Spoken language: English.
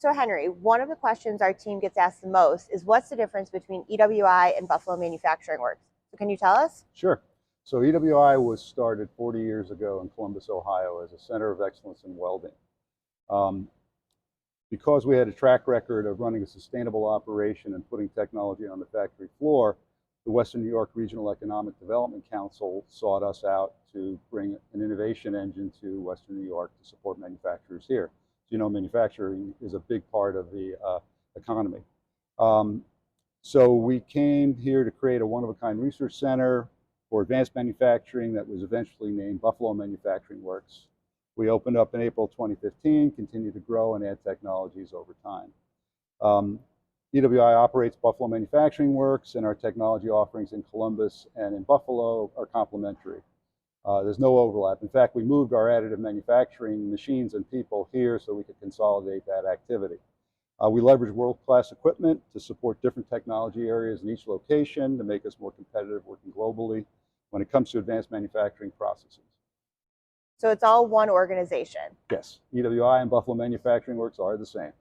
So Henry, one of the questions our team gets asked the most is what's the difference between EWI and Buffalo Manufacturing Works? So can you tell us? Sure. So EWI was started 40 years ago in Columbus, Ohio as a center of excellence in welding. Because we had a track record of running a sustainable operation and putting technology on the factory floor, the Western New York Regional Economic Development Council sought us out to bring an innovation engine to Western New York to support manufacturers here. You know, manufacturing is a big part of the economy. So we came here to create a one-of-a-kind research center for advanced manufacturing that was eventually named Buffalo Manufacturing Works. We opened up in April 2015, continued to grow and add technologies over time. EWI operates Buffalo Manufacturing Works, and our technology offerings in Columbus and in Buffalo are complementary. There's no overlap. In fact, we moved our additive manufacturing machines and people here so we could consolidate that activity. We leverage world-class equipment to support different technology areas in each location to make us more competitive working globally when it comes to advanced manufacturing processes. So it's all one organization? Yes, EWI and Buffalo Manufacturing Works are the same.